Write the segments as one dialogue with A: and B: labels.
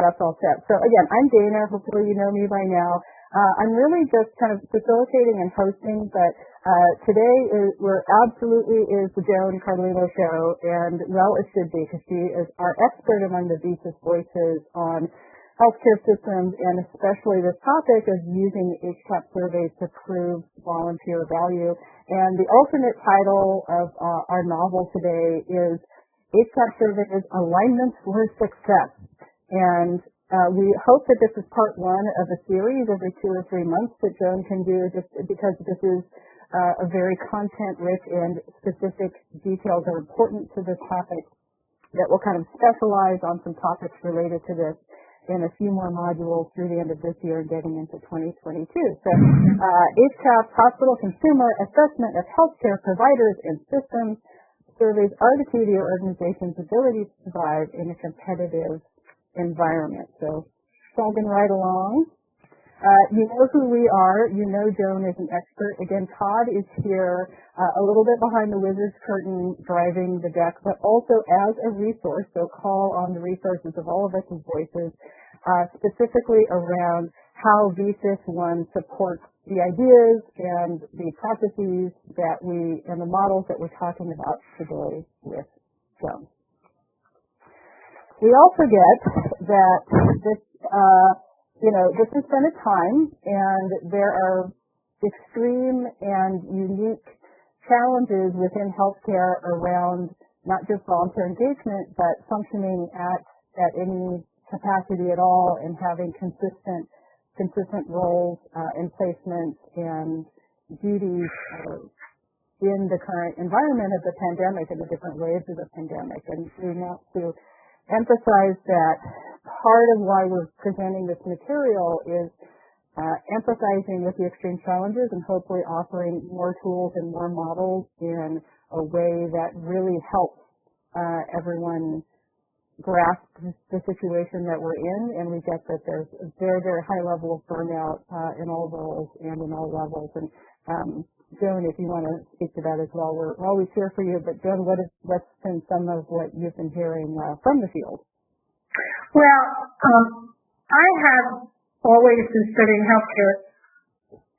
A: that's all set. So again, I'm Dana. Hopefully you know me by now. I'm really just kind of facilitating and hosting, but today we're absolutely is the Joan Carlino show, and well, it should be, because she is our expert among the VSys voices on healthcare systems, and especially this topic of using HCAHPS surveys to prove volunteer value. And the alternate title of our novel today is HCAHPS Surveys Alignments for Success. And we hope that this is part one of a series every 2 or 3 months that Joan can do, just because this is a very content-rich and specific details are important to this topic, that will kind of specialize on some topics related to this in a few more modules through the end of this year and getting into 2022. So HCAHPS, Hospital Consumer Assessment of Healthcare Providers and Systems, surveys are the key to your organization's ability to survive in a competitive environment. So plugging right along. You know who we are. You know Joan is an expert. Again, Todd is here a little bit behind the wizard's curtain driving the deck, but also as a resource. So call on the resources of all of us as voices, specifically around how VSys One supports the ideas and the processes that and the models that we're talking about today with Joan. We all forget that this, this has been a time, and there are extreme and unique challenges within healthcare around not just volunteer engagement, but functioning at any capacity at all, and having consistent roles and placements and duties in the current environment of the pandemic and the different waves of the pandemic. And we want to emphasize that part of why we're presenting this material is empathizing with the extreme challenges and hopefully offering more tools and more models in a way that really helps everyone grasp the situation that we're in, and we get that there's a very, very high level of burnout in all roles and in all levels. And Joan, if you want to speak to that as well, we're always here for you. But Joan, what's been some of what you've been hearing from the field?
B: Well, I have always been studying healthcare,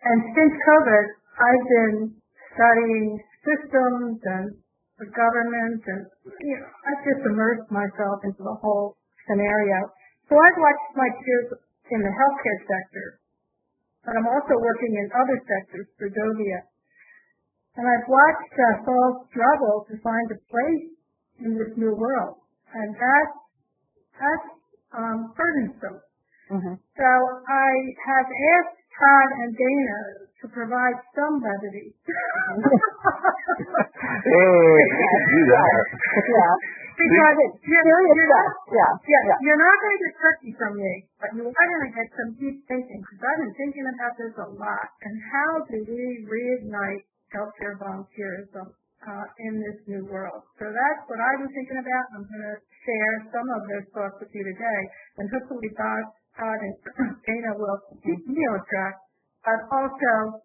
B: and since COVID, I've been studying systems and the government, and I've just immersed myself into the whole scenario. So I've watched my peers in the healthcare sector, but I'm also working in other sectors for Dovia. And I've watched folks struggle to find a place in this new world, and that's burdensome. Mm-hmm. So I have asked Todd and Dana to provide some levity.
C: Hey, you can do that.
B: Yeah. Because you're not going to get turkey from me, but you are going to get some deep thinking, because I've been thinking about this a lot. And how do we reignite healthcare volunteerism in this new world? So that's what I've been thinking about. I'm going to share some of those thoughts with you today, and hopefully Todd and Dana will keep me on track, but also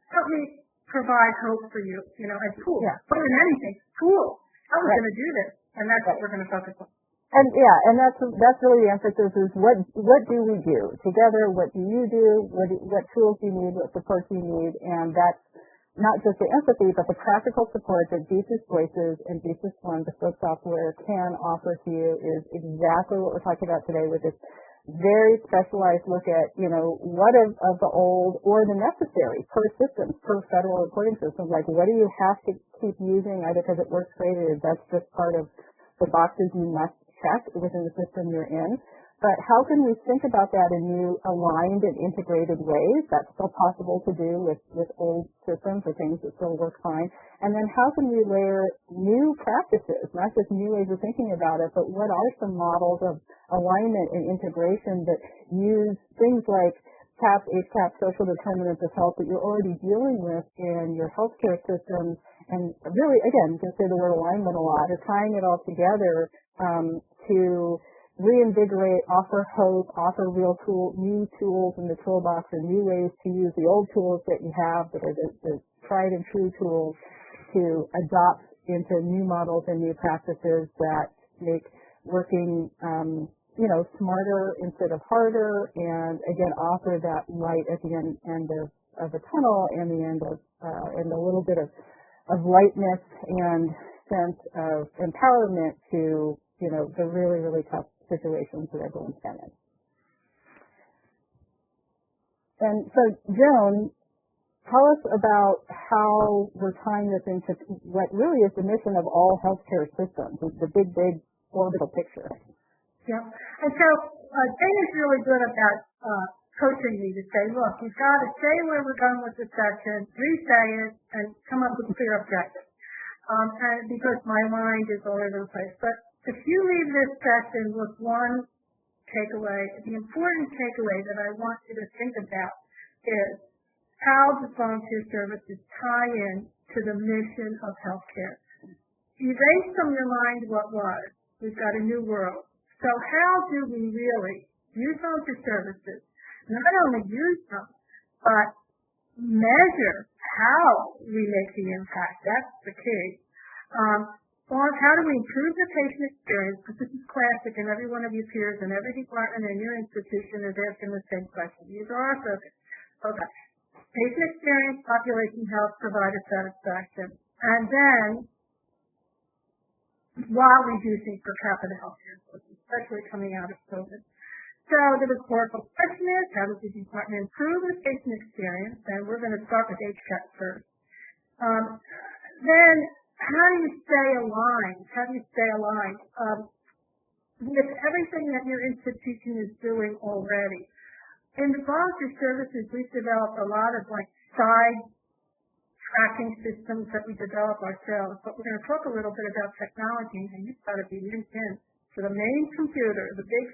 B: help me provide hope for you, and tools. Yeah. More than anything, tools. How are we going to do this? And that's what we're going to focus on.
A: And that's really the emphasis is what do we do together? What do you do? What tools do you need? What support do you need? And that's not just the empathy, but the practical support that VSys Voices and VSys One, bespoke software, can offer to you is exactly what we're talking about today, with this very specialized look at, what of the old or the necessary per system, per federal reporting system, like what do you have to keep using either because it works great or that's just part of the boxes you must check within the system you're in. But how can we think about that in new aligned and integrated ways? That's still possible to do with old systems or things that still work fine. And then how can we layer new practices, not just new ways of thinking about it, but what are some models of alignment and integration that use things like HCAHPS, social determinants of health that you're already dealing with in your healthcare systems, and really, again, just say the word alignment a lot, or tying it all together to reinvigorate, offer hope, offer new tools in the toolbox, or new ways to use the old tools that you have that are the tried and true tools to adopt into new models and new practices that make working, smarter instead of harder, and again offer that light at the end of the tunnel and the end of and a little bit of lightness and sense of empowerment to the really, really tough situations that everyone's been in. And so, Joan, tell us about how we're tying this into what really is the mission of all healthcare systems, the big orbital picture.
B: Yeah. And so Dana's really good about coaching me to say, look, you've got to say where we're going with the session, re-say it, and come up with a clear objective. And because my mind is all over the place. But if you leave this session with one takeaway, the important takeaway that I want you to think about is how the volunteer services tie in to the mission of healthcare. Erase from your mind what was. We've got a new world. So how do we really use volunteer services? Not only use them, but measure how we make the impact. That's the key. How do we improve the patient experience? Because this is classic, and every one of your peers and every department in your institution is asking the same question. These are our focus. Okay. Patient experience, population health, provider satisfaction, and then while reducing per capita healthcare costs, especially coming out of COVID. So the rhetorical question is, how does the department improve the patient experience? And we're going to start with HCAHPS first. Then, how do you stay aligned? With everything that your institution is doing already? In the volunteer services, we've developed a lot of side tracking systems that we develop ourselves, but we're going to talk a little bit about technology, and you've got to be linked in to the main computer, the big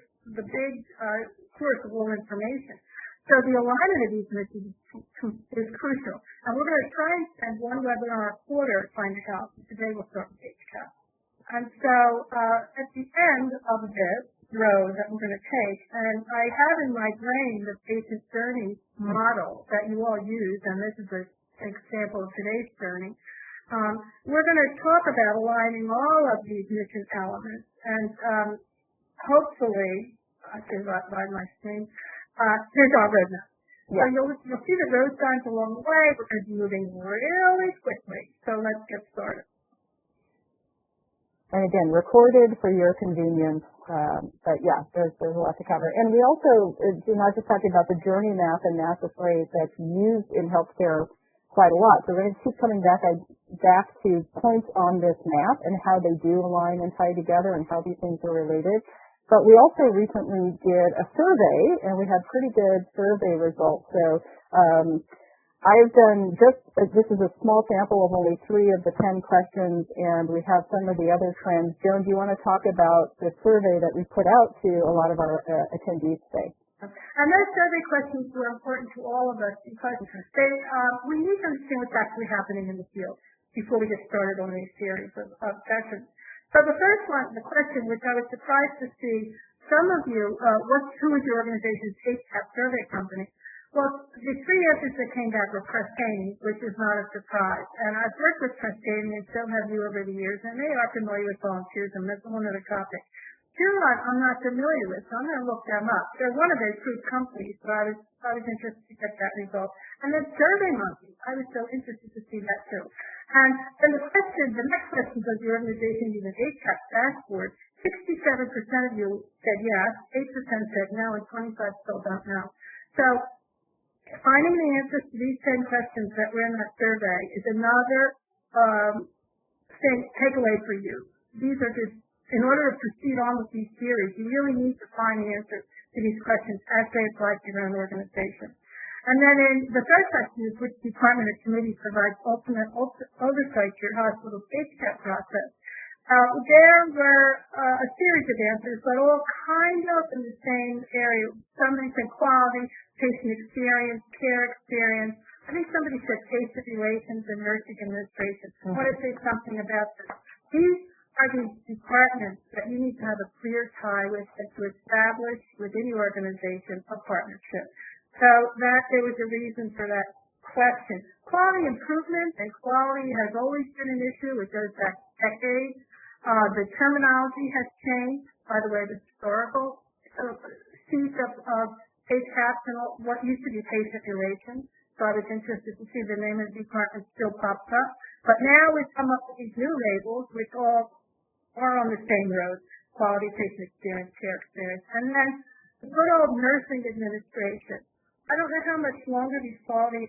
B: source of all information. So the alignment of these missions is crucial. And we're going to try and spend one webinar a quarter trying to help. Today we'll start with HCAHPS. And so at the end of this road that we're going to take, and I have in my brain the patient journey model that you all use, and this is an example of today's journey. We're going to talk about aligning all of these mission elements, and hopefully, I can write my screen, here's our roadmap. Yeah. So you'll see the road signs along the way. We're going to be moving really quickly. So let's get started.
A: And again, recorded for your convenience. But yeah, there's a lot to cover. And we also, not just talking about the journey map, and that's a phrase that's used in healthcare quite a lot. So we're going to keep coming back to points on this map and how they do align and tie together and how these things are related. But we also recently did a survey, and we had pretty good survey results. So I've done this is a small sample of only 3 of the 10 questions, and we have some of the other trends. Joan, do you want to talk about the survey that we put out to a lot of our attendees today?
B: And those survey questions were important to all of us because we need to understand what's actually happening in the field before we get started on these series of sessions. So the first one, the question, which I was surprised to see some of you, who is your organization's HCAHPS survey company? Well, the 3 answers that came back were Prestani, which is not a surprise. And I've worked with Prestani and still have you over the years, and they are familiar with volunteerism. That's one of the topics. Juron, I'm not familiar with, so I'm going to look them up. They're one of the approved companies, but I was interested to get that result. And then SurveyMonkey, I was so interested to see that too. And then the next question, does your organization use an HCAHPS dashboard? 67% of you said yes, 8% said no, and 25% still don't know. So finding the answers to these 10 questions that were in that survey is another takeaway for you. These are just, in order to proceed on with these theories, you really need to find the answers to these questions as they apply to your own organization. And then the third question is, which department or committee provides ultimate oversight to your hospital's HCAHPS process? There were a series of answers, but all kind of in the same area. Somebody said quality, patient experience, care experience. I think somebody said patient relations and nursing administration. I want to say something about this. These are the departments that you need to have a clear tie with and to establish within your organization a partnership. So there was a reason for that question. Quality improvement and quality has always been an issue. It goes back decades. The terminology has changed. by the way, the historical sheets of HCAHPS and what used to be patient relations. So I was interested to see the name of the department still pops up. But now we've come up with these new labels, which all are on the same road: quality, patient experience, care experience. And then the good old nursing administration. I don't know how much longer these quality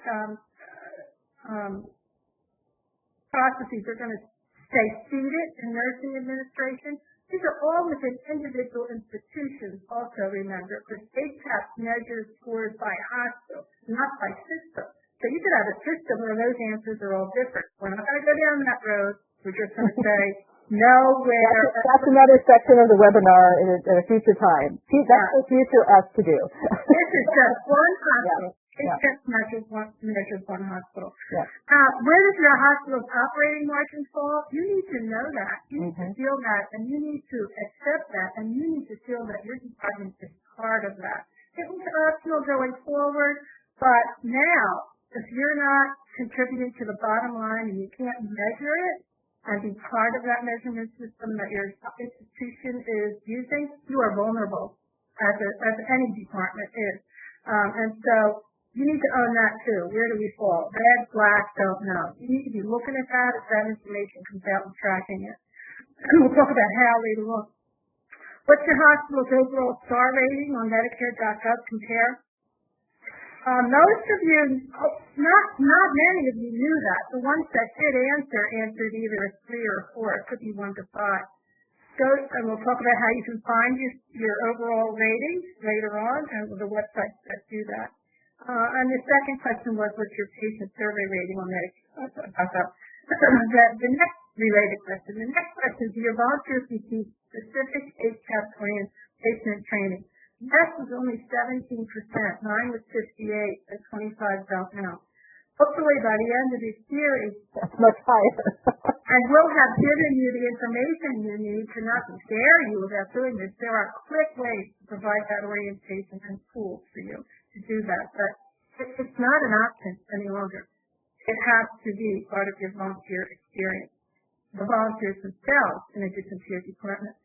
B: processes are going to stay seated in nursing administration. These are all within individual institutions, also remember, because HCAHPS measures scores by hospital, not by system. So you could have a system where those answers are all different. We're not going to go down that road. We're just going to say, nowhere.
A: That's another section of the webinar at a future time. That's for future us to do.
B: This is just one hospital.
A: Yeah.
B: It just measures one hospital.
A: Yeah.
B: Where does your hospital's operating margin fall? You need to know that. You need to feel that, and you need to accept that, and you need to feel that your department is part of that. It was optional going forward, but now, if you're not contributing to the bottom line and you can't measure it and be part of that measurement system that your institution is using, you are vulnerable, as any department is. And so you need to own that too. Where do we fall? Red, black, don't know. You need to be looking at that as that information comes out and tracking it. We'll talk about how later on. What's your hospital's overall star rating on Medicare.gov compare? Most of you, not many of you knew that. The ones that did answered either a 3 or a 4. It could be 1 to 5. And we'll talk about how you can find your overall ratings later on, and the websites that do that. And the second question was, what's your patient survey rating on Medicare.gov? The next related question. The next question is, do your volunteers receive specific HCAHPS orientation and training? Yes was only 17%. Mine was 58, and 25 don't know. Hopefully by the end of this series,
A: that's much higher.
B: And we'll have given you the information you need to not scare you about doing this. There are quick ways to provide that orientation and tools for you to do that. But it's not an option any longer. It has to be part of your volunteer experience. The volunteers themselves, in addition to your department.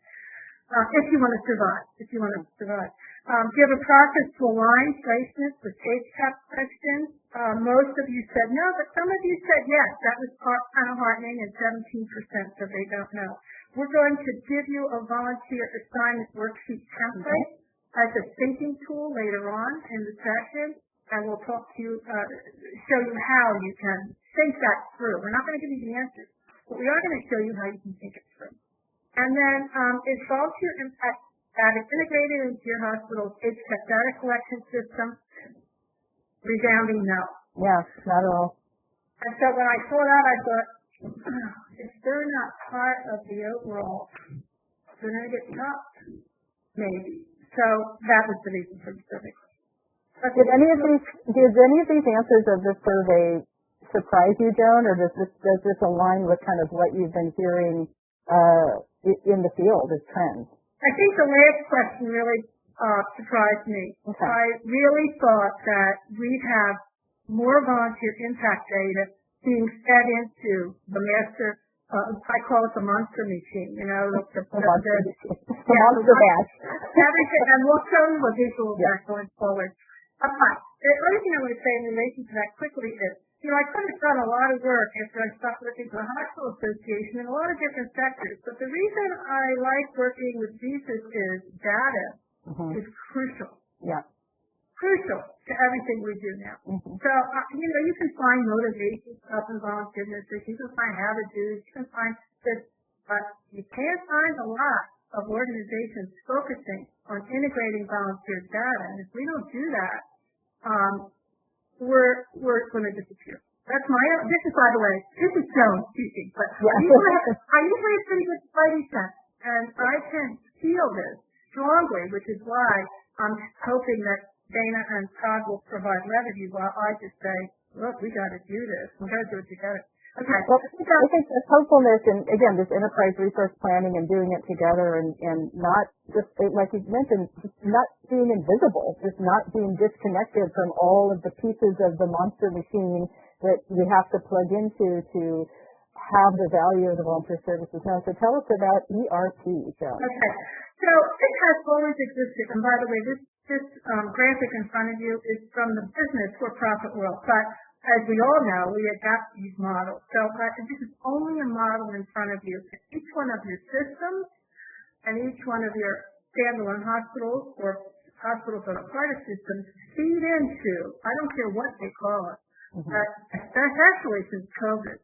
B: If you want to survive. Do you have a process to align placements with HCAHPS questions? Most of you said no, but some of you said yes. That was kind of heartening, and 17% said they don't know. We're going to give you a volunteer assignment worksheet template as a thinking tool later on in the session, and we'll talk to you, show you how you can think that through. We're not going to give you the answers, but we are going to show you how you can think it through. And then, is volunteer impact data integrated into your hospital's HCAHPS data collection system? Resounding no.
A: Yes, not at all.
B: And so when I saw that, I thought, if they're not part of the overall, they're going to get stopped. Maybe. So that was the reason for the survey.
A: Did any of these answers of this survey surprise you, Joan, or does this align with kind of what you've been hearing in the field as trends?
B: I think the last question really surprised me. Okay. I really thought that we'd have more volunteer impact data being fed into the master, I call it the monster machine, the monster batch. Everything, and we'll show you a visual of that going forward. The other thing I want to say in relation to that quickly is, I could have done a lot of work after I stopped working for the Hospital Association in a lot of different sectors, but the reason I like working with VSys is data is crucial. Yeah. Crucial to everything we do now. So, you can find motivation stuff in volunteer ministry, you can find how-to-dos, you can find this, but you can't find a lot of organizations focusing on integrating volunteer data, and if we don't do that, we're going to disappear. This is, by the way, this is Joan speaking, but I usually have a pretty good spidey sense, and I can feel this strongly, which is why I'm hoping that Dana and Todd will provide revenue while I just say, look, we got to do this. We got to do it together. Okay.
A: Well, I think the hopefulness and, again, this enterprise resource planning and doing it together and not just, like you mentioned, not being invisible, just not being disconnected from all of the pieces of the monster machine that we have to plug into to have the value of the volunteer services now. So tell us about ERP, Joan.
B: Okay. So it has always existed. And by the way, this graphic in front of you is from the business for-profit world. But as we all know, we adapt these models. So this is only a model in front of you. Each one of your systems and each one of your standalone hospitals or hospitals that are part of systems feed into, I don't care what they call it, but especially since COVID,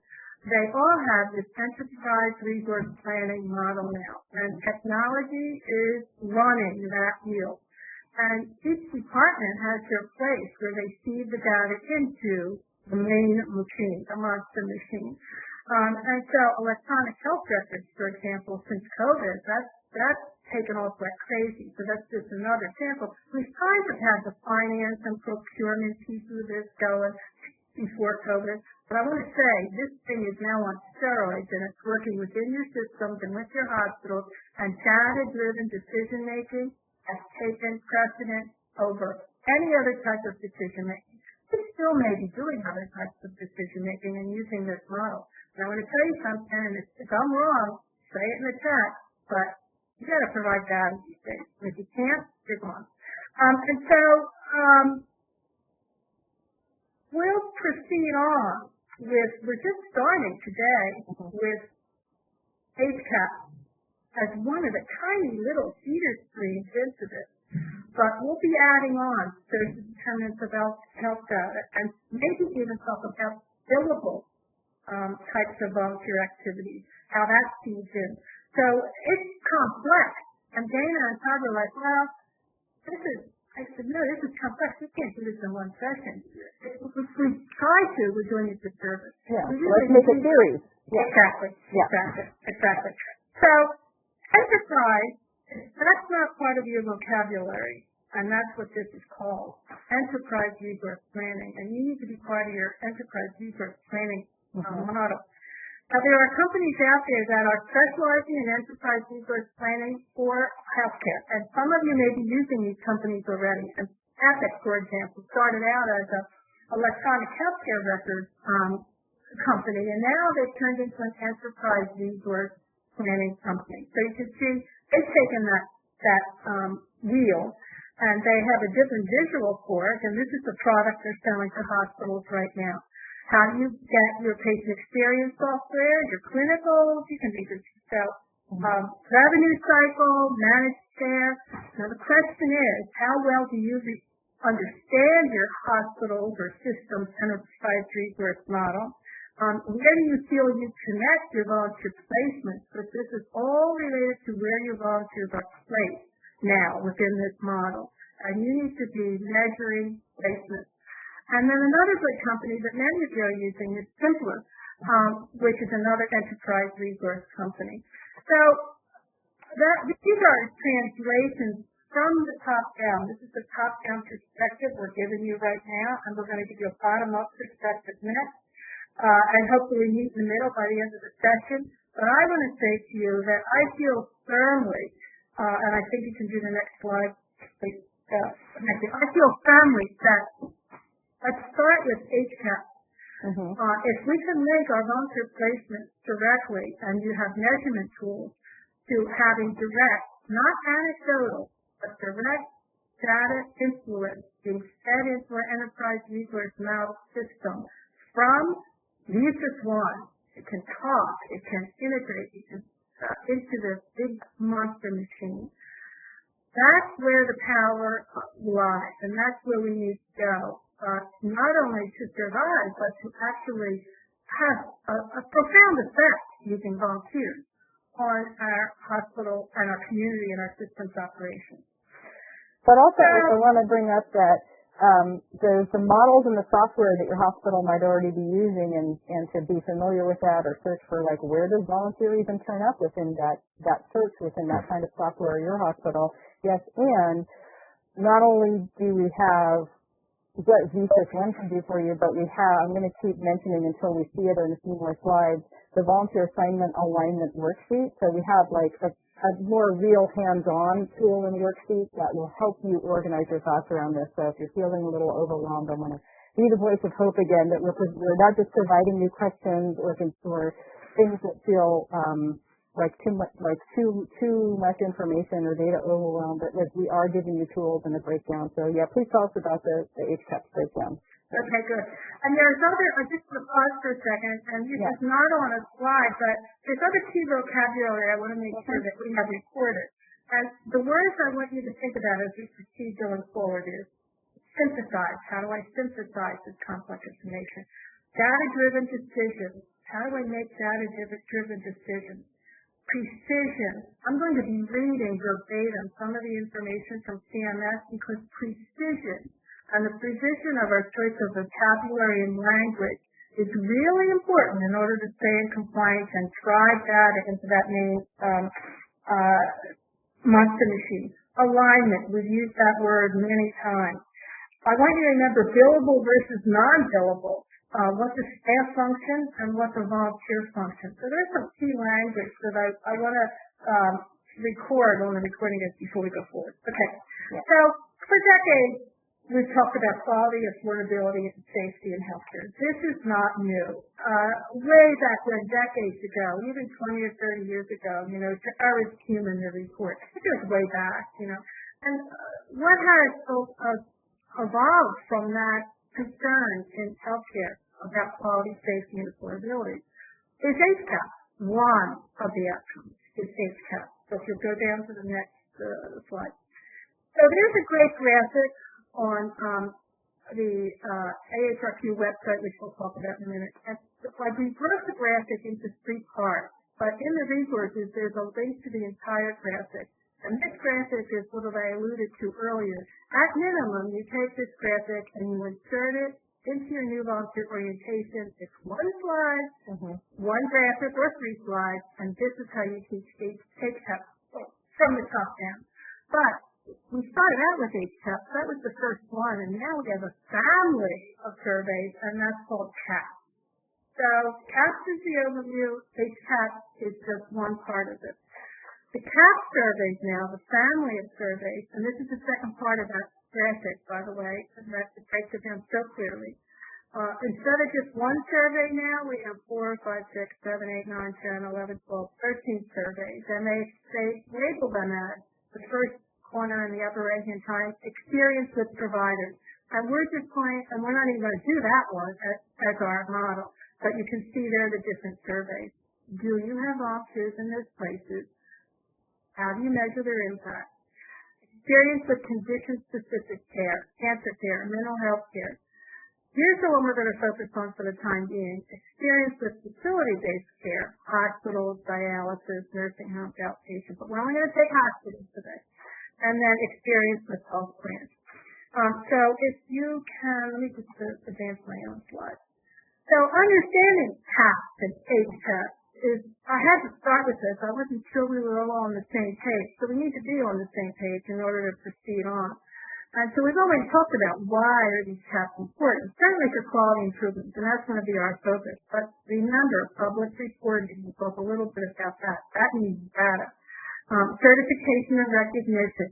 B: they all have this enterprise resource planning model now. And technology is running that wheel. And each department has their place where they feed the data into the main machine, the monster machine. And so electronic health records, for example, since COVID, that's taken off like crazy. So that's just another example. We've kind of had the finance and procurement piece of this going before COVID. But I want to say this thing is now on steroids, and it's working within your systems and with your hospitals, and data-driven decision-making has taken precedent over any other type of decision-making. We still may be doing other types of decision-making and using this model. And I want to tell you something, and if I'm wrong, say it in the chat, but you got to provide data these days. And if you can't, you're gone. And so we'll proceed on with, we're just starting today with HCAHPS as one of the tiny little feeder streams into this. But we'll be adding on certain determinants of health data and maybe even talk about billable types of volunteer activities, how that feeds in. So it's complex. And Dana and Todd were like, well, I said, no, this is complex. We can't do this in one session. If we try to, we're doing it to service.
A: Yeah, let's make a series.
B: Yeah. Exactly. So enterprise, that's not part of your vocabulary. And that's what this is called, enterprise resource planning. And you need to be part of your enterprise resource planning model. Now, there are companies out there that are specializing in enterprise resource planning for healthcare. And some of you may be using these companies already. And Epic, for example, started out as an electronic healthcare records company, and now they've turned into an enterprise resource planning company. So you can see they've taken that wheel, and they have a different visual for it, and this is the product they're selling to hospitals right now. How do you get your patient experience software, your clinicals? You can either sell revenue cycle, managed care. Now the question is, how well do you understand your hospitals or systems enterprise resource model? Where do you feel you connect your volunteer placements? Because this is all related to where your volunteers are placed now within this model. And you need to be measuring placements. And then another good company that many of you are using is Simpler, which is another enterprise resource company. So these are translations from the top down. This is the top-down perspective we're giving you right now, and we're going to give you a bottom-up perspective next, and hopefully meet in the middle by the end of the session. But I want to say to you that I feel firmly, and I think you can do the next slide, please. I feel firmly that let's start with HCAHPS. If we can link our volunteer placements directly, and you have measurement tools to having direct, not anecdotal, but direct data influence being fed into our enterprise resource model system from VSys one, it can talk, it can integrate, it can into the big monster machine. That's where the power lies, and that's where we need to go. Not only to survive, but to actually have a profound effect using volunteers on our hospital and our community and our systems operations.
A: But also, I want to bring up that there's some models in the software that your hospital might already be using, and to be familiar with that or search for, like, where does volunteer even turn up within that search within that kind of software in your hospital. Yes, and not only do we have what VSys 1 can do for you, but we have, I'm going to keep mentioning until we see it in a few more slides, the volunteer assignment alignment worksheet. So we have like a more real hands-on tool in the worksheet that will help you organize your thoughts around this. So if you're feeling a little overwhelmed, I'm going to be the voice of hope again, that we're not just providing you questions or things that feel like too much information or data overwhelm, but we are giving you tools and a breakdown. So yeah, please tell us about the HCAHPS breakdown.
B: Okay, good. And there's other, I just want to pause for a second, and this is not on a slide, but there's other key vocabulary I want to make sure that we have recorded. And the words I want you to think about as we proceed going forward is synthesize. How do I synthesize this complex information? Data-driven decisions. How do I make data-driven decisions? Precision. I'm going to be reading verbatim some of the information from CMS because precision and the precision of our choice of vocabulary and language is really important in order to stay in compliance and drive data into that main monster machine. Alignment. We've used that word many times. I want you to remember billable versus non-billable. What's a staff function and what's a volunteer function. So there's some key language that I want to record on the recording before we go forward. Okay. Yeah. So for decades, we've talked about quality, affordability, and safety in healthcare. This is not new. Way back when, decades ago, even 20 or 30 years ago, to err is human, the report. It goes way back, And what has evolved from that concern in healthcare about quality, safety, and affordability is HCAHPS. One of the outcomes is HCAHPS. So if you'll go down to the next slide. So there's a great graphic on the AHRQ website, which we'll talk about in a minute. And we broke the graphic into 3 parts, but in the resources, there's a link to the entire graphic. And this graphic is what I alluded to earlier. At minimum, you take this graphic and you insert it into your new volunteer orientation. It's 1 slide, 1 graphic or 3 slides, and this is how you teach HCAHPS from the top down. But we started out with HCAHPS. That was the first one, and now we have a family of surveys, and that's called CAHPS. So CAHPS is the overview. HCAHPS is just one part of it. The CAHPS surveys now, the family of surveys, and this is the second part of that graphic, by the way, and that breaks it down so clearly. Instead of just 1 survey now, we have 4, 5, 6, 7, 8, 9, 10, 11, 12, 13 surveys, and they label them as the first corner in the upper right-hand side, experience with providers. And we're not even going to do that one as our model, but you can see there the different surveys. Do you have volunteers in those places? How do you measure their impact? Experience with condition-specific care, cancer care, mental health care. Here's the one we're going to focus on for the time being. Experience with facility-based care, hospitals, dialysis, nursing homes, outpatient. But we're only going to take hospitals today. And then experience with health plans. So if you can, let me just advance my own slide. So understanding CAHPS and HCAHPS is, I had to start with this. I wasn't sure we were all on the same page. So we need to be on the same page in order to proceed on. And so we've already talked about why are these CAHPS important. Certainly for quality improvements, and that's going to be our focus. But remember, public reporting, we'll talk a little bit about that. That means data. Certification and recognition.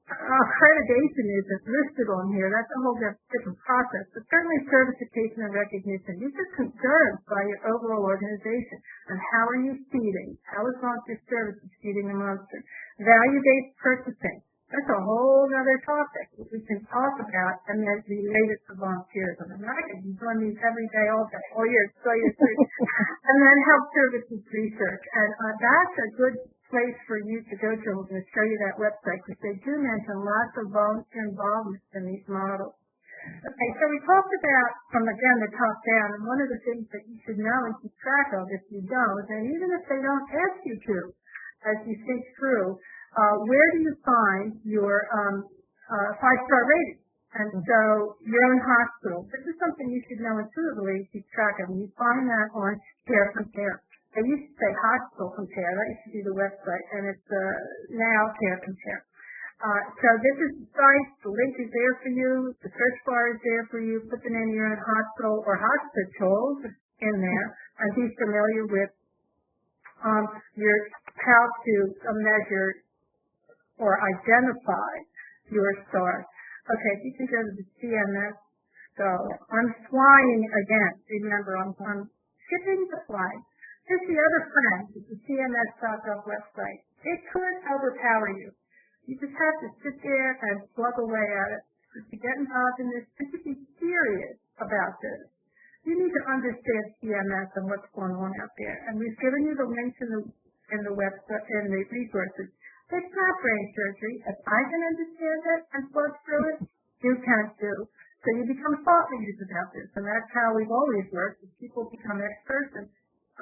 B: Accreditation isn't listed on here. That's a whole different process. But certainly certification and recognition. These are concerns by your overall organization. And how are you feeding? How is volunteer services feeding the monster? Value-based purchasing. That's a whole other topic that we can talk about and then relate it to volunteerism. And I can be doing these every day, all day, all year, so years. And then health services research. And that's a good place for you to go to. We're going to show you that website because they do mention lots of volunteer involvement in these models. Okay, so we talked about, from again, the top down, and one of the things that you should know and keep track of if you don't, and even if they don't ask you to, as you think through, where do you find your 5-star rating? And so your own hospital. This is something you should know intuitively, keep track of, and you find that on Care Compare. They used to say Hospital Compare. That used to be the website, and it's now Care Compare. So this is the site. The link is there for you. The search bar is there for you. Put the name of your own hospital or hospitals in there, and be familiar with your how to measure or identify your stars. Okay, if you can go to the CMS. So I'm flying again. Remember, I'm skipping the slide. Here's the other friend, it's the CMS.gov website. It could overpower you. You just have to sit there and plug away at it. To get involved in this, and to be serious about this, you need to understand CMS and what's going on out there. And we've given you the links in the website and the resources. It's not brain surgery. If I can understand it and plug through it, you can too. So you become thought leaders about this, and that's how we've always worked. As people become experts, and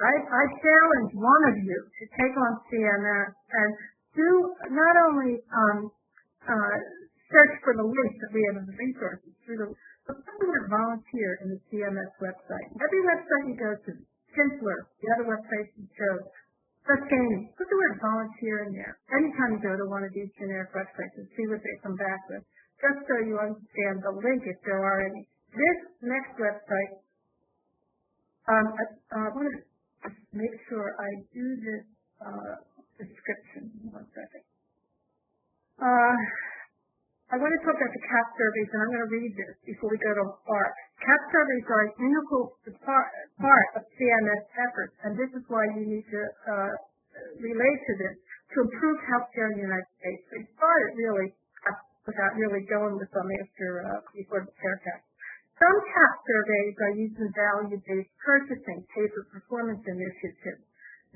B: I challenge one of you to take on CMS and do not only search for the links that we have in the resources through but put the word volunteer in the CMS website. Every website you go to, Simpler, the other websites you chose, Sustaining, put the word volunteer in there. Anytime you go to one of these generic websites and see what they come back with, just so you understand the link if there are any. This next website, I want to just make sure I do this description. 1 second. I want to talk about the CAHPS surveys, and I'm going to read this before we go to ARC. CAHPS surveys are an integral part of CMS efforts, and this is why you need to relate to this to improve healthcare in the United States. They started really without really going with them before the CARE Act. Some CAHPS surveys are used in value-based purchasing, pay-for-performance initiatives.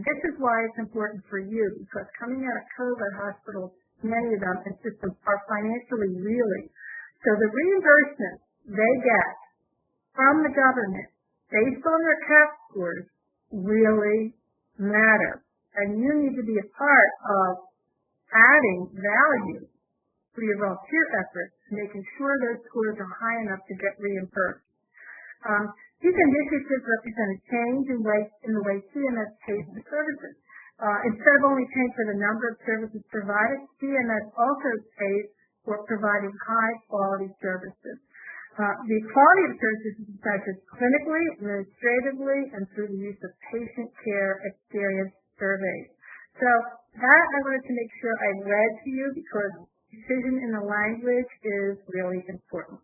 B: This is why it's important for you, because coming out of COVID, hospitals, many of them and systems are financially reeling. So the reimbursement they get from the government based on their CAHPS scores really matter. And you need to be a part of adding value to your volunteer efforts, making sure those scores are high enough to get reimbursed. These initiatives represent a change in the way CMS pays for services. Instead of only paying for the number of services provided, CMS also pays for providing high-quality services. The quality of services is measured clinically, administratively, and through the use of patient care experience surveys. So that I wanted to make sure I read to you because precision in the language is really important.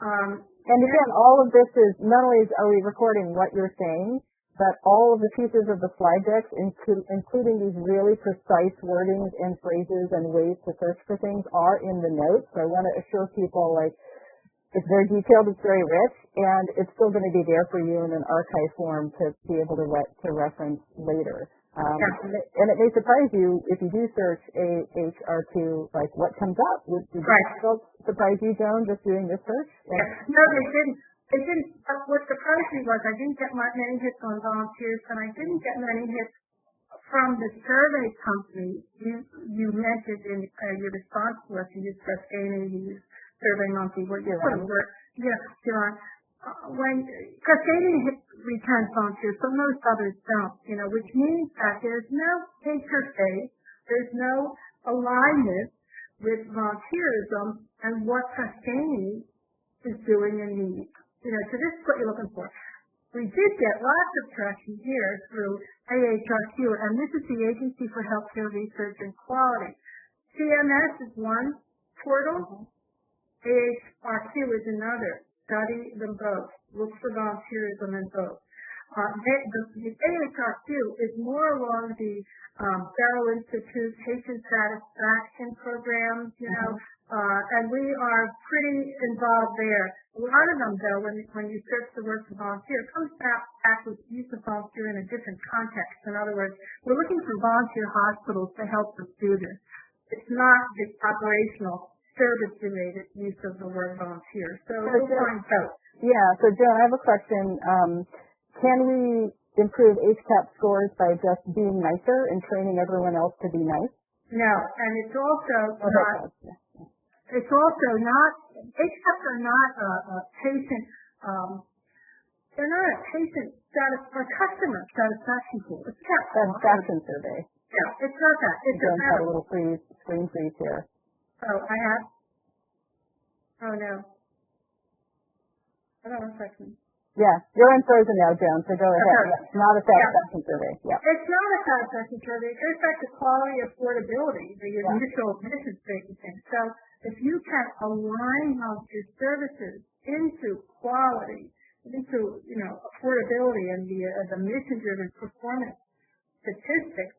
A: And again, all of this is, not only are we recording what you're saying, but all of the pieces of the slide decks, including these really precise wordings and phrases and ways to search for things, are in the notes. So I want to assure people, it's very detailed, it's very rich, and it's still going to be there for you in an archive form to be able to reference later. And it may surprise you if you do search AHR2, what comes up. Did it surprise you, Joan, just doing this search?
B: Yeah. No, they didn't. What surprised me was I didn't get many hits on volunteers, and I didn't get many hits from the survey company you mentioned in your response to us. You used Sustaining, you used Survey Monkey. John. Sustaining returns volunteers, but most others don't, which means that there's no interface, there's no alignment with volunteerism and what Sustaining is doing and needs. So this is what you're looking for. We did get lots of traction here through AHRQ, and this is the Agency for Healthcare Research and Quality. CMS is one portal. AHRQ is another. Study them both. Look for volunteerism in both. The AHRQ is more along the Barrow Institute patient satisfaction programs, and we are pretty involved there. A lot of them, though, when you search the word for volunteer, it comes back with use of volunteer in a different context. In other words, we're looking for volunteer hospitals to help us do this. It's not the operational service-related use of the word volunteer. So we'll find both.
A: Yeah, so Joan, I have a question. Can we improve HCAHPS scores by just being nicer and training everyone else to be nice?
B: No, and it's also not. It's also not. HCAHPS are not a patient. They're not a patient or customer satisfaction tool. It's a
A: satisfaction survey.
B: Yeah, it's not that. It's
A: Joan's got a little screen freeze here.
B: Oh, I have. Oh no. Hold on a second.
A: Yeah, you're unfrozen now, Joan, so go ahead. It's not a satisfaction survey. Yeah.
B: It's not a satisfaction survey. It goes back to quality, affordability, the initial mission statement thing. So if you can align your services into quality, into, affordability and the mission-driven performance statistics,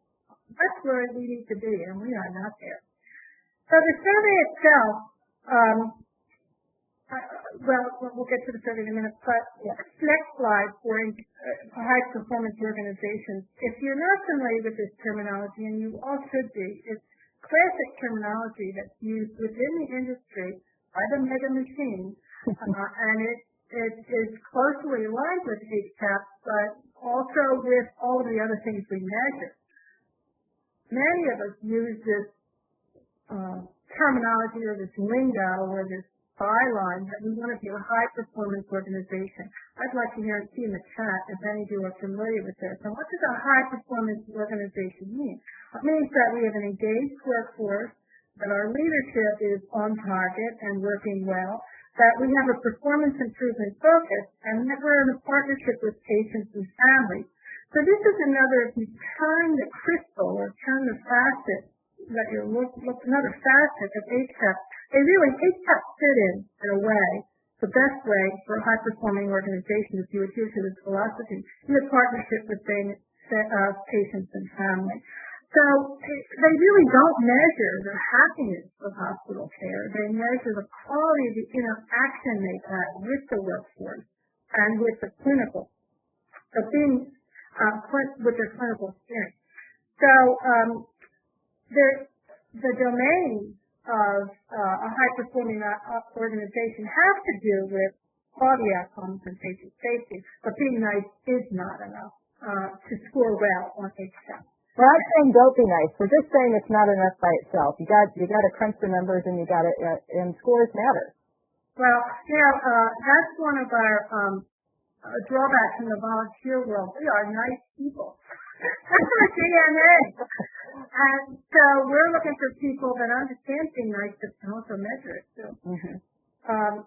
B: that's where we need to be, and we are not there. So the survey itself, we'll get to the survey in a minute, but next slide for high-performance organizations. If you're not familiar with this terminology, and you all should be, it's classic terminology that's used within the industry by the mega machines, and it is closely aligned with HCAHPS, but also with all of the other things we measure. Many of us use this terminology or this lingo or this byline that we want to be a high-performance organization. I'd like to hear and see in the chat if any of you are familiar with this. And what does a high-performance organization mean? It means that we have an engaged workforce, that our leadership is on target and working well, that we have a performance improvement focus, and that we're in a partnership with patients and families. So this is another, if you turn the crystal or turn the facet, that you're another facet of HCAHPS, HCAHPS fit in a way, the best way for a high-performing organization if you adhere to this philosophy, in a partnership with patients and families. So they really don't measure the happiness of hospital care. They measure the quality of the interaction they've had with the workforce and with the clinical, with their clinical experience. So the domain of a high-performing organization has to do with quality outcomes and patient safety, but being nice is not enough to score well on HCAHPS.
A: We're not saying don't be nice. We're just saying it's not enough by itself. You got to crunch the numbers, and you got to, and scores matter.
B: Well, that's one of our drawbacks in the volunteer world. We are nice people. That's our DNA. And so we're looking for people that understand being nice, but can also measure it too. Mm-hmm.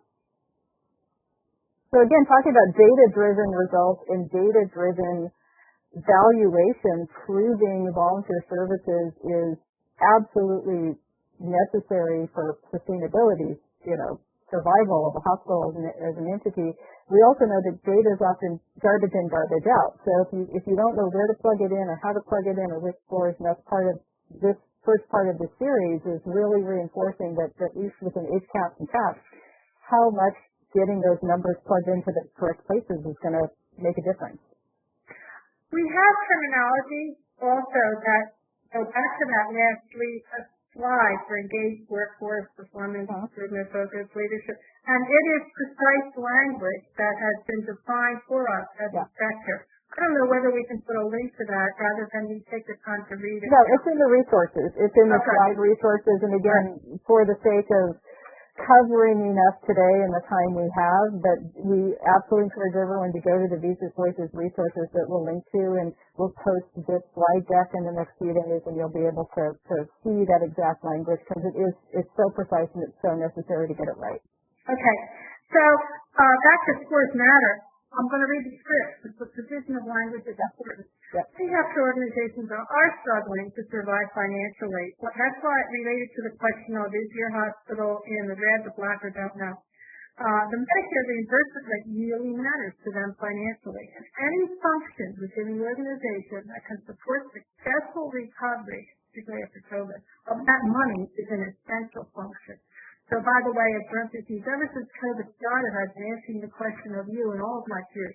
A: So again, talking about data-driven results and data-driven valuation, proving volunteer services is absolutely necessary for sustainability, survival of a hospital as an entity. We also know that data is often garbage in, garbage out. So if you don't know where to plug it in or how to plug it in or which scores, and that's part of this first part of the series is really reinforcing that at least within HCAHPS and CAHPS, how much getting those numbers plugged into the correct places is going to make a difference.
B: We have terminology also that go back to that last slide for engaged workforce, performance, improvement, focus, leadership, and it is precise language that has been defined for us as a sector. I don't know whether we can put a link to that rather than you take the time to read it.
A: No, it's in the resources. It's in the slide resources, and again, for the sake of covering enough today in the time we have, but we absolutely encourage everyone to go to the VSys Voices resources that we'll link to, and we'll post this slide deck in the next few days, and you'll be able to see that exact language because it's so precise and it's so necessary to get it right.
B: Okay, so back to scores matter. I'm going to read the script. The precision of language is important.
A: Yep.
B: Healthcare organizations are struggling to survive financially. That's why it related to the question of is your hospital in the red, the black, or don't know. The Medicare reimbursement rate really matters to them financially. And any function within the organization that can support successful recovery, particularly after COVID, of that money is an essential function. So, by the way, as parentheses, ever since COVID started, I've been asking the question of you and all of my peers.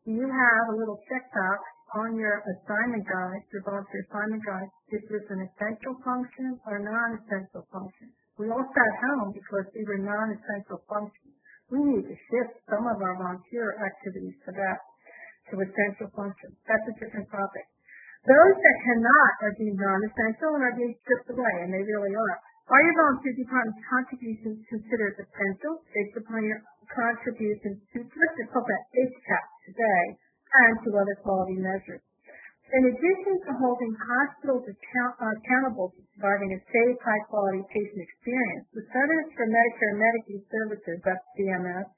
B: Do you have a little check box on your assignment guide, your volunteer assignment guide? Is this an essential function or non-essential function? We all sat home because we were non-essential functions. We need to shift some of our volunteer activities to essential functions. That's a different topic. Those that cannot are deemed non-essential and are being stripped away, and they really are. Are your volunteer department's contributions considered essential based upon your contributions to, let's call that HCAHPS today, and to other quality measures? In addition to holding hospitals accountable to providing a safe, high-quality patient experience, the Centers for Medicare and Medicaid Services, that's CMS,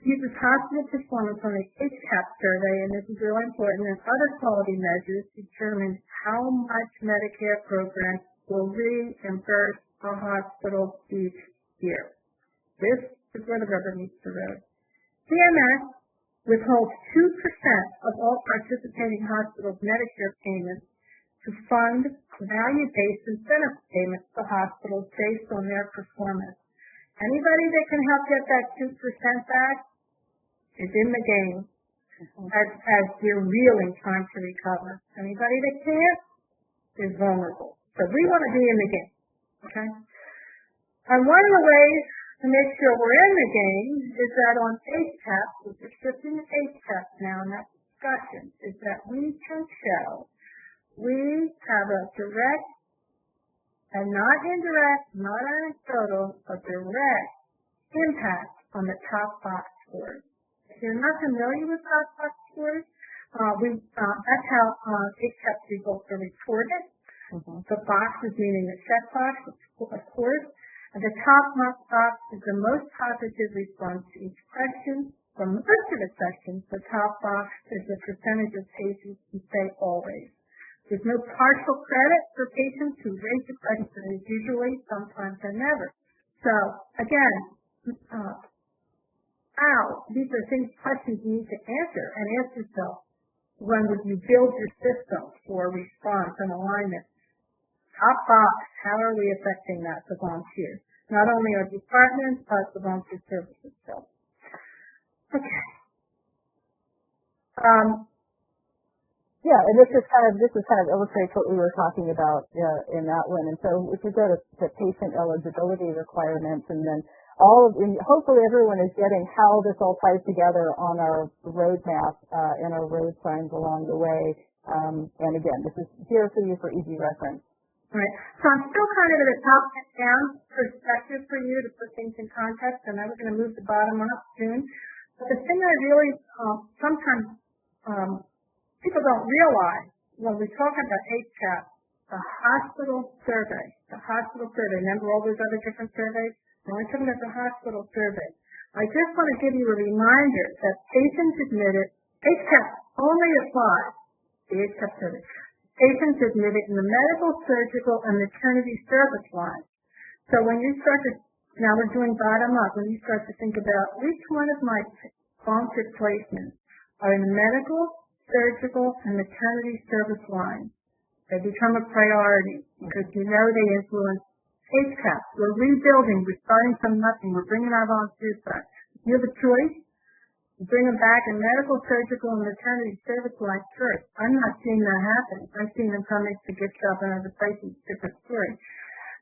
B: uses hospital performance on the HCAHPS survey, and this is really important, and other quality measures to determine how much Medicare programs will reimburse a hospital each year. This is where the rubber meets the road. CMS withholds 2% of all participating hospitals' Medicare payments to fund value-based incentive payments to hospitals based on their performance. Anybody that can help get that 2% back is in the game as we're really trying to recover. Anybody that can't is vulnerable. So we want to be in the game, okay? And one of the ways to make sure we're in the game is that on HCAHPS, which is shifting to HCAHPS now in that discussion, is that we can show we have a direct and not indirect, not anecdotal, but direct impact on the top box scores. If you're not familiar with top box scores, that's how HCAHPS results are reported. The box is meaning the check box, of course. And the top box is the most positive response to each question. From most of the sections, the top box is the percentage of patients who say always. There's no partial credit for patients who raise the question as usually, sometimes, and never. So, again, these are questions you need to answer and ask yourself when would you build your system for response and alignment. Top box, how are we affecting that, the volunteers? Not only our departments, but the volunteer services. So, okay.
A: Yeah, and this kind of illustrates what we were talking about in that one. And so if we go to patient eligibility requirements, and then hopefully everyone is getting how this all ties together on our roadmap and our road signs along the way. And again, this is here for you for easy reference.
B: Right. So I'm still kind of at a top-down perspective for you to put things in context, and then we're going to move the bottom up soon. But the thing I really sometimes people don't realize when we talk about HCAHPS, the hospital survey, remember all those other different surveys? We're only talking about the hospital survey. I just want to give you a reminder that patients admitted, HCAHPS only applies, the HCAHPS survey, patients admitted in the medical, surgical, and maternity service lines. So when you start to, now we're doing bottom up, when you start to think about which one of my volunteer placements are in the medical, surgical, and maternity service lines, they become a priority because you know they influence HCAHPS. We're rebuilding. We're starting from nothing. We're bringing our volunteers back. You have a choice. You bring them back in medical, surgical, and maternity service lines first. I'm not seeing that happen. I'm seeing them coming to get job in other places. Different story.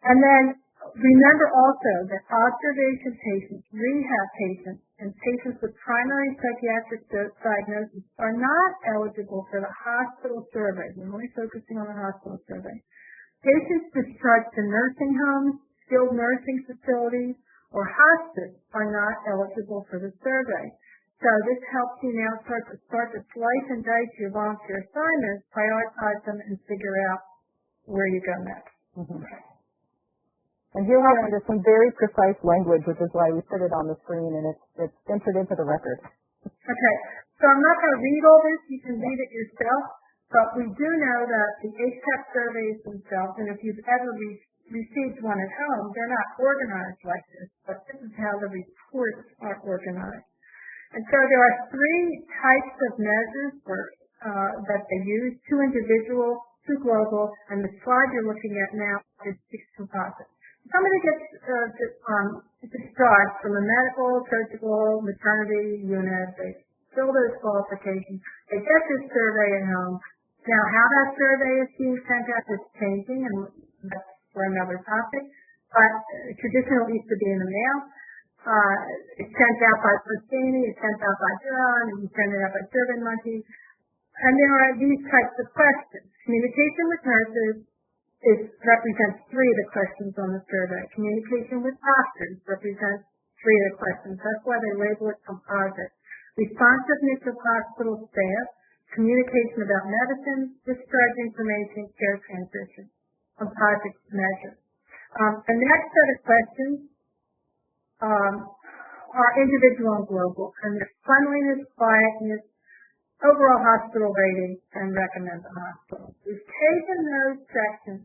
B: And then remember also that observation patients, rehab patients, and patients with primary psychiatric diagnosis are not eligible for the hospital survey. We're only focusing on the hospital survey. Patients discharged to nursing homes, skilled nursing facilities, or hospice are not eligible for the survey. So this helps you now start to slice and dice your volunteer assignments, prioritize them, and figure out where you go next.
A: And here we are under some very precise language, which is why we put it on the screen, and it's entered into the record.
B: Okay, so I'm not going to read all this. You can read it yourself. But we do know that the HCAHPS surveys themselves, and if you've ever received one at home, they're not organized like this, but this is how the reports are organized. And so there are three types of measures that they use, two individual, two global, and the slide you're looking at now is 6 composite. Somebody gets discharged from a medical, surgical, maternity unit, they fill those qualifications, they get this survey at home. Now, how that survey is being sent out is changing, and that's for another topic, but traditionally it used to be in the mail. It's sent out by Christine, it's sent out by John, and you send it out by SurveyMonkey. And there are these types of questions. Communication with nurses represents 3 of the questions on the survey. Communication with doctors represents 3 of the questions. That's why they label it composite. Responsiveness of hospital staff, communication about medicine, discharge information, care transition, composite measures. The next set of questions are individual and global, and their cleanliness, quietness, overall hospital rating, and recommend the hospital. We've taken those sections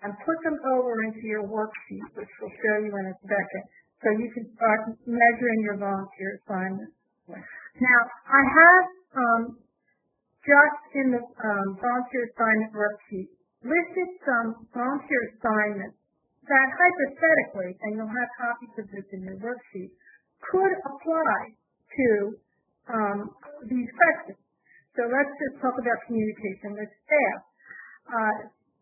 B: and put them over into your worksheet, which we'll show you in a second, so you can start measuring your volunteer assignments. Now, I have just in the volunteer assignment worksheet listed some volunteer assignments that hypothetically, and you'll have copies of this in your worksheet, could apply to these questions. So let's just talk about communication with staff.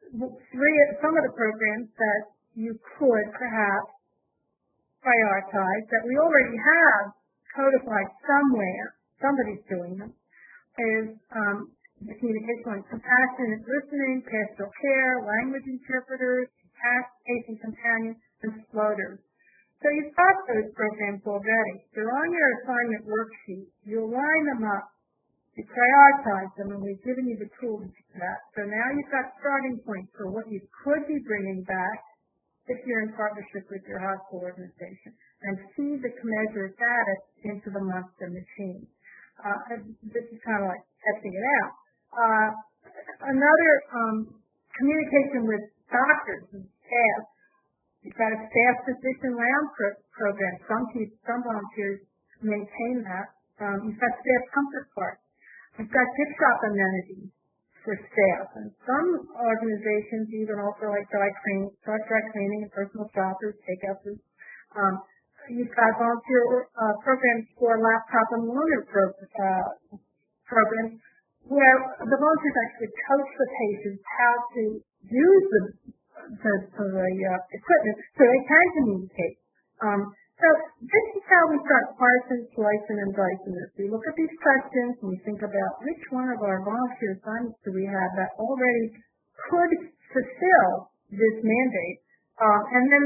B: Some of the programs that you could perhaps prioritize that we already have codified somewhere, somebody's doing them, is the communication with compassionate listening, pastoral care, language interpreters, patient companions, and floaters. So you've got those programs already. They're on your assignment worksheet. You'll line them up. You prioritize them, and we've given you the tools for that. So now you've got starting points for what you could be bringing back if you're in partnership with your hospital organization, and see the commensurate data into the monster machine. This is kind of like testing it out. Another communication with doctors and staff. You've got a staff physician lounge program. Some volunteers maintain that. You've got staff comfort cards. We've got gift shop amenities for staff, and some organizations even offer like dry cleaning and personal shoppers, takeout food. You've got volunteer programs for laptop and learner programs where the volunteers actually coach the patients how to use the equipment so they can communicate. So this is how we start parsing, slicing, and dicing this. We look at these questions and we think about which one of our volunteer assignments do we have that already could fulfill this mandate. And then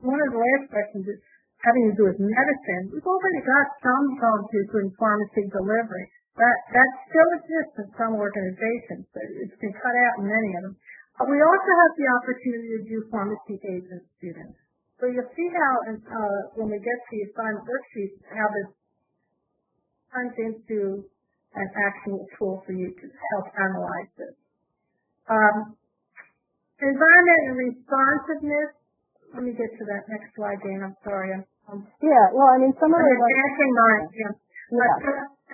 B: one of the last questions is having to do with medicine. We've already got some volunteers doing pharmacy delivery. That still exists in some organizations, but it's been cut out in many of them. We also have the opportunity to do pharmacy aids and students. So you'll see how, when we get to the assignment worksheet, how this turns into an actual tool for you to help analyze this. Environment and responsiveness. Let me get to that next slide, Dan. I'm sorry.
A: Yeah, well, I mean, some of the...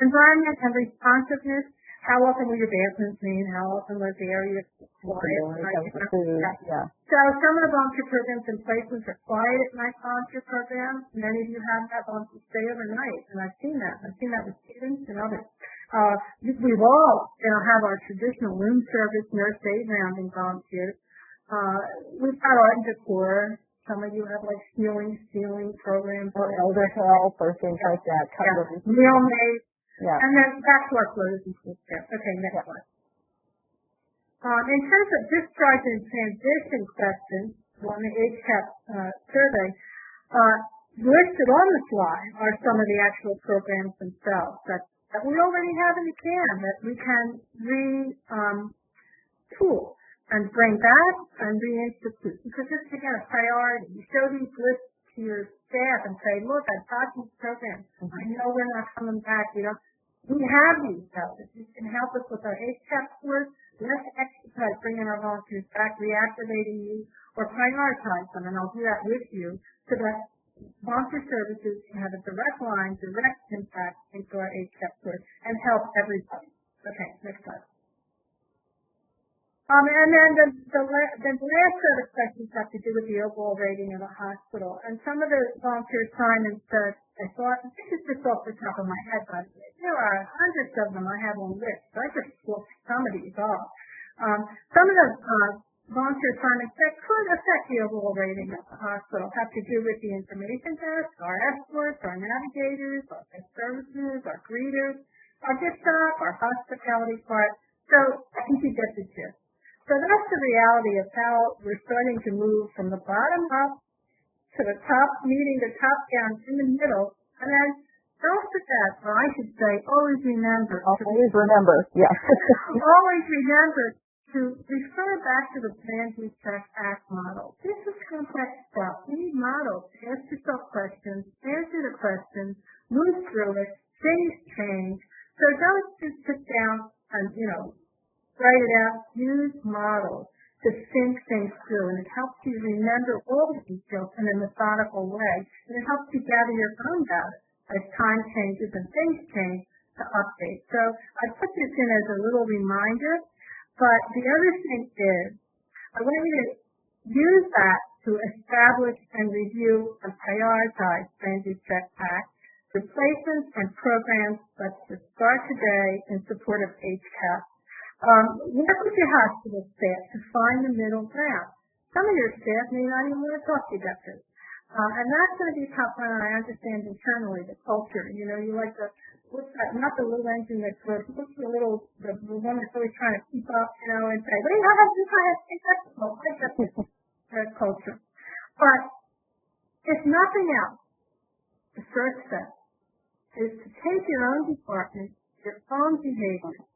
B: Environment and responsiveness. How often will your bathrooms mean? How often was the area quiet?
A: Yeah.
B: So some of the volunteer programs in places are quiet at night volunteer programs. Many of you have that volunteer stay overnight, and I've seen that. I've seen that with students and others. We've all have our traditional room service, nurse aid rounding volunteers. We've got art and decor. Some of you have like stealing programs.
A: Or elder health or things like that.
B: Meal made.
A: Yeah.
B: And then back to our floaters and school staff. Okay, next slide. In terms of discharge and transition questions, on the HCAHPS survey, listed on the slide are some of the actual programs themselves that we already have in the can that we can retool and bring back and reinstitute. Because this is, again, a priority. You show these lists to your staff and say, look, I've got these programs. I know we're not coming back. We have these helpers. You can help us with our HCAHPS work. Let's exercise bringing our volunteers back, reactivating you, or prioritize them, and I'll do that with you so that volunteer services can have a direct line, direct impact into our HCAHPS work and help everybody. Okay, next slide. And then the last set of questions have to do with the overall rating of the hospital. And some of the volunteer assignments that I thought, this is just off the top of my head, by the way. There are hundreds of them I have on list. So I just looked some of these off. Some of the volunteer assignments that could affect the overall rating of the hospital have to do with the information desk, our escorts, our navigators, our guest services, our greeters, our gift shop, our hospitality part. So I think you get the gist. So that's the reality of how we're starting to move from the bottom up to the top, meeting the top down in the middle, and then don't forget, or I should say, always remember.
A: Always remember, yeah.
B: Always remember to refer back to the Plan, Do, Check, Act model. This is complex stuff. We need models. Ask yourself questions, answer the questions, move through it, things change. So don't just sit down and, write it out, use models to think things through, and it helps you remember all the details in a methodical way, and it helps you gather your own data as time changes and things change to update. So I put this in as a little reminder, but the other thing is I want you to use that to establish and review and prioritize Transit Check Act replacements and programs that should start today in support of HCAHPS. Work with your hospital staff to find the middle ground. Some of your staff may not even want to talk to you about this. And that's going to be tough when I understand internally the culture. You know, you like what's that, not the little engine that's what's the little, the one that's always trying to keep up, you know, and say, well, you have to think that's that culture. But if nothing else, the first step is to take your own department, your own behavior,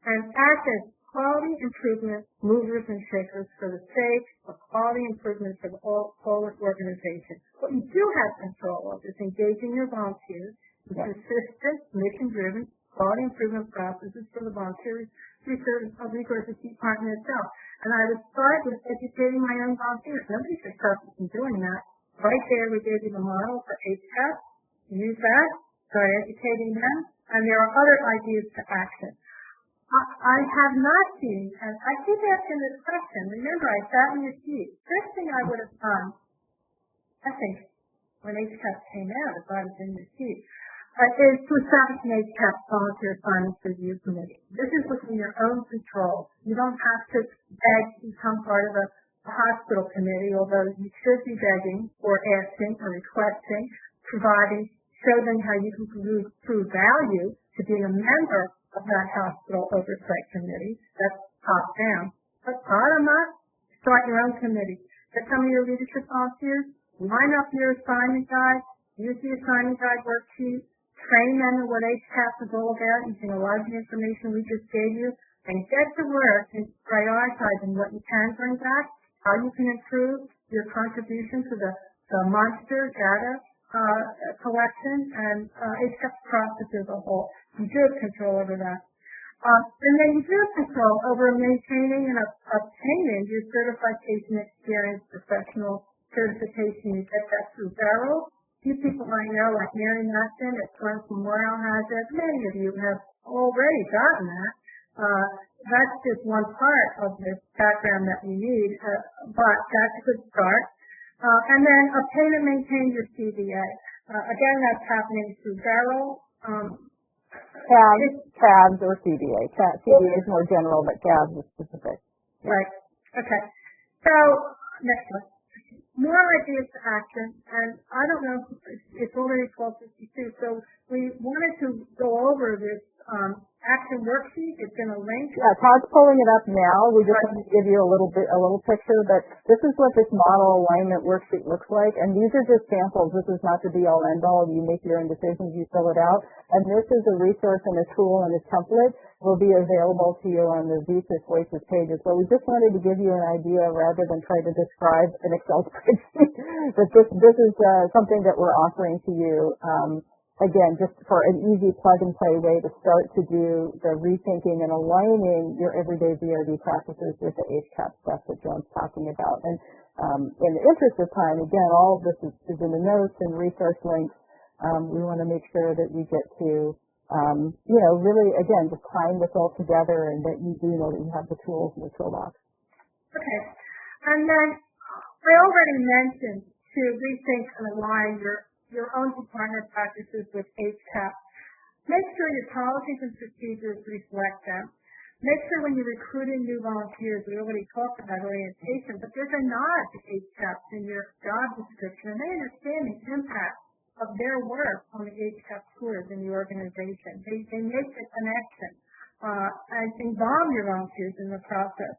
B: and act as quality improvement movers and shakers for the sake of quality improvement for the whole organization. What you do have control of is engaging your volunteers with consistent, mission-driven quality improvement processes for the volunteers resources department itself. And I would start with educating my own volunteers. Nobody should start from doing that. Right there, we gave you the model for HCAHPS. Use that, start educating them, and there are other ideas to action. I have not seen, and I keep asking this question. Remember, I sat in your seat. First thing I would have done, I think, when HCAHPS came out, if I was in your seat, is to establish an HCAHPS volunteer assignments review committee. This is within your own control. You don't have to beg to become part of a hospital committee, although you should be begging or asking or requesting, providing, show them how you can prove value to being a member of that hospital oversight committee. That's top down. But bottom up, start your own committee. Get some of your leadership volunteers, line up your assignment guide, use the assignment guide worksheet, train them in what HCAHPS is all about using a lot of the information we just gave you, and get to work in prioritizing what you can bring back, how you can improve your contribution to the monster data collection and HCAHPS process as a whole. You do have control over that. And then you do have control over maintaining and obtaining your certified patient experience professional certification. You get that through Barrel. Few people I know, like Mary Matson at Florence Memorial, has it. Many of you have already gotten that. That's just one part of the background that we need, but that's a good start. And then obtain and maintain your CBA. Again, that's happening through Barrel.
A: CAHPS or CBA. CBA is more general, but CAHPS is specific.
B: Right. Okay. So, next one. More ideas to action, and I don't know, it's already 12:52, so we wanted to go over this action worksheet. It's in a link.
A: Yeah, Todd's pulling it up now. We just want to give you a little picture, but this is what this model alignment worksheet looks like, and these are just samples. This is not the be-all, end-all. You make your own decisions, you fill it out, and this is a resource and a tool and a template will be available to you on the VSys Voices pages. So we just wanted to give you an idea rather than try to describe an Excel spreadsheet. But this is something that we're offering to you, again, just for an easy plug-and-play way to start to do the rethinking and aligning your everyday VRD practices with the HCAHPS stuff that Joan's talking about. And in the interest of time, again, all of this is in the notes and resource links. We want to make sure that you get to really, again, just tying this all together and that you do know that you have the tools in the toolbox.
B: Okay. And then I already mentioned to rethink and align your own department practices with HCAHPS. Make sure your policies and procedures reflect them. Make sure when you're recruiting new volunteers, we already talked about orientation, but there's a nod to HCAHPS in your job description, and they understand the impact of their work on the HCAHPS scores in the organization. They make the connection and involve your volunteers in the process.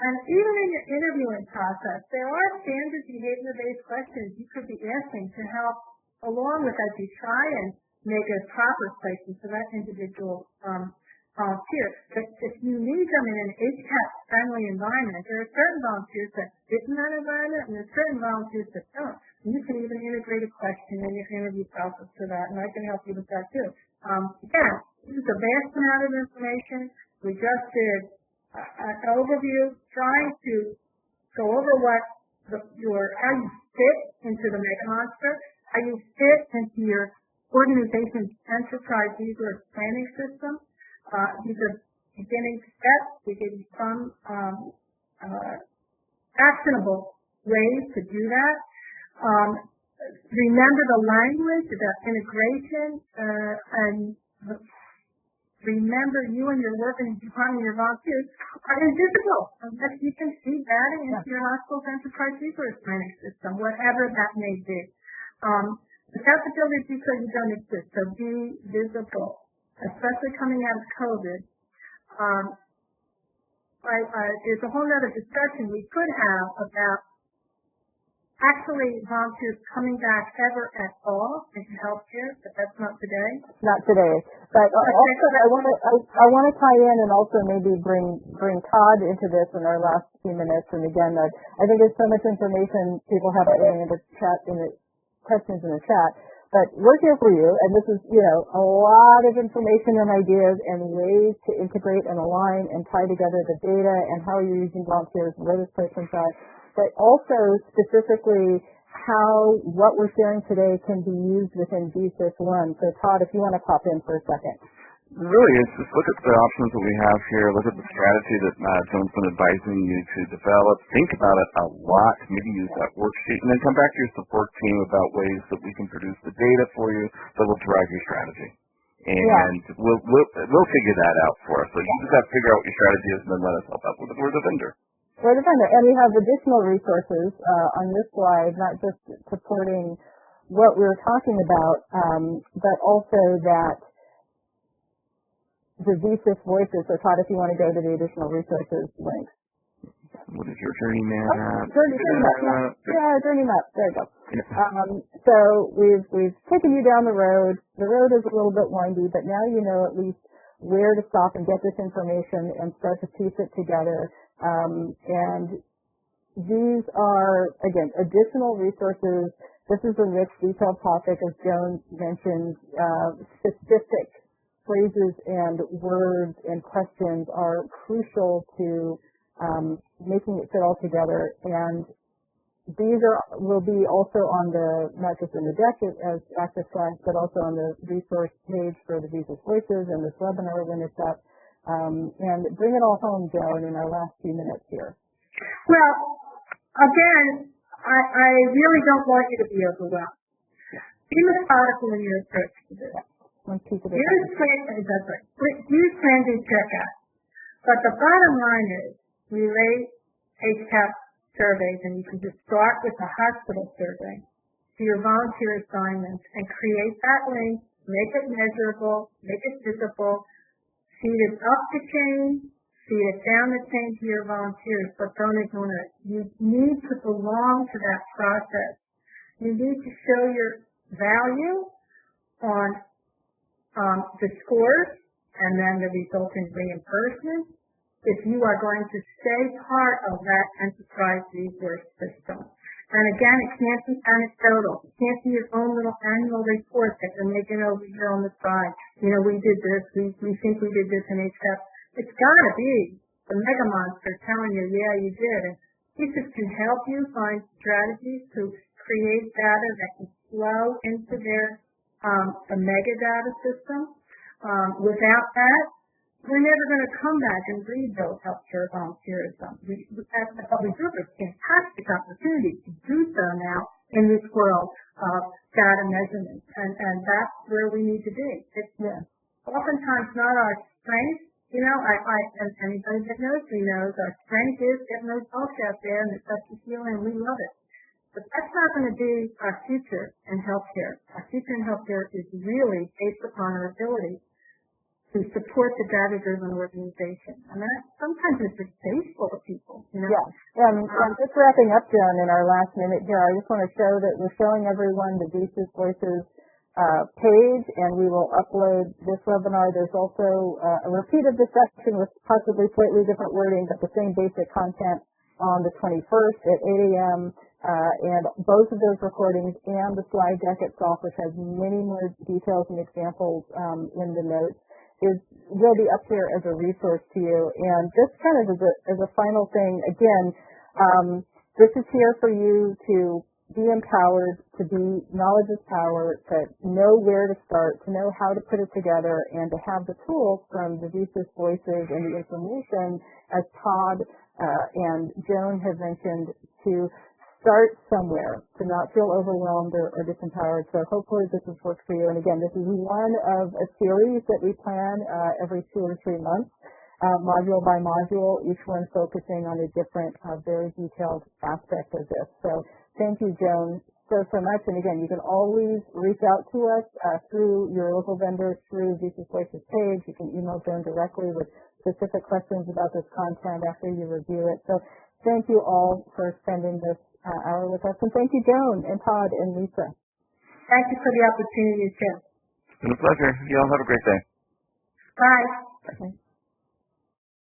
B: And even in your interviewing process, there are standard behavior-based questions you could be asking to help along with as you try and make a proper placement for that individual volunteer. But if you need them in an HCAHPS-friendly environment, there are certain volunteers that fit in that environment, and there are certain volunteers that don't. And you can even integrate a question in your interview process for that, and I can help you with that too. Again, this is a vast amount of information. We just did an overview trying to go over what how you fit into the mega monster, how you fit into your organization's enterprise resource planning system. These are beginning steps to give you some actionable ways to do that. Remember the language about integration and remember you and your work and department, your volunteers are invisible unless you can see that into your hospital's enterprise resource planning system, whatever that may be. Without the ability to do so, you don't exist. So be visible, especially coming out of COVID. There's a whole other discussion we could have about actually volunteers coming back ever at all into healthcare, but that's not today.
A: Not today. But also, I want to tie in and also maybe bring Todd into this in our last few minutes. And again, I think there's so much information people have in the chat, in the questions in the chat. But we're here for you, and this is, a lot of information and ideas and ways to integrate and align and tie together the data and how you're using volunteers and where this person's at. But also specifically how what we're sharing today can be used within VSys 1. So Todd, if you want to pop in for a second.
C: Really, it's just look at the options that we have here. Look at the strategy that Joan's been advising you to develop. Think about it a lot. Maybe use that worksheet, and then come back to your support team about ways that we can produce the data for you that will drive your strategy. And we'll figure that out for us. So you just have to figure out what your strategy is, and then let us help out with it. We're the vendor.
A: We're the vendor, and we have additional resources on this slide, not just supporting what we were talking about, but also that the VSys voices. So Todd, if you want to go to the additional resources link.
C: What is your journey map?
A: Journey map. Yeah, journey map. There you go. So we've taken you down the road. The road is a little bit windy, but now you know at least where to stop and get this information and start to piece it together. And these are, again, additional resources. This is a rich, detailed topic, as Joan mentioned. Specific phrases and words and questions are crucial to making it fit all together. And these will be also on the, not just in the deck as active flags, but also on the resource page for the VSys Voices and this webinar when it's up. And bring it all home, Joan, in our last few minutes here.
B: Well, again, I really don't want you to be overwhelmed. Be methodical in your approach to this. Use transit checkout. But the bottom line is, relate HCAHPS surveys, and you can just start with the hospital survey to your volunteer assignments and create that link, make it measurable, make it visible, feed it up the chain, feed it down the chain to your volunteers, but don't ignore it. You need to belong to that process. You need to show your value on the scores and then the resulting reimbursement if you are going to stay part of that enterprise resource system. And again, it can't be anecdotal. It can't be your own little annual report that you're making over here on the side. We did this. We think we did this in HCAHPS. It's got to be the mega monster telling you, yeah, you did. And VSys can help you find strategies to create data that can flow into their the mega data system. Without that, we're never going to come back and read those healthcare volunteerism. We do have a fantastic opportunity to do so now in this world of data measurement, and that's where we need to be. It's oftentimes not our strength. And anybody that knows me knows our strength is getting those folks out there and the touchy feeling, and we love it. But that's not going to be our future in healthcare. Our future in healthcare is really based upon our ability to support the data-driven organization. And that sometimes it's distasteful to people.
A: Yeah. And just wrapping up, Joan, in our last minute here, I just want to show that we're showing everyone the VSys Voices page, and we will upload this webinar. There's also a repeat of this section with possibly slightly different wording, but the same basic content on the 21st at 8 a.m. And both of those recordings and the slide deck itself, which has many more details and examples in the notes, will be up here as a resource to you. And just kind of as a final thing, again, this is here for you to be empowered, to be knowledge is power, to know where to start, to know how to put it together, and to have the tools from the VSys voices and the information, as Todd and Joan have mentioned, to start somewhere, to not feel overwhelmed or disempowered. So hopefully this has worked for you. And again, this is one of a series that we plan every 2 or 3 months, module by module, each one focusing on a different, very detailed aspect of this. So thank you, Joan, so much. And again, you can always reach out to us through your local vendors, through VSys Voices page. You can email Joan directly with specific questions about this content after you review it. So thank you all for spending this hour with us. And thank you, Joan and Todd and Lisa.
B: Thank you for the opportunity, Jim.
C: It's been a pleasure. You all have a great day.
B: Bye.
A: Okay.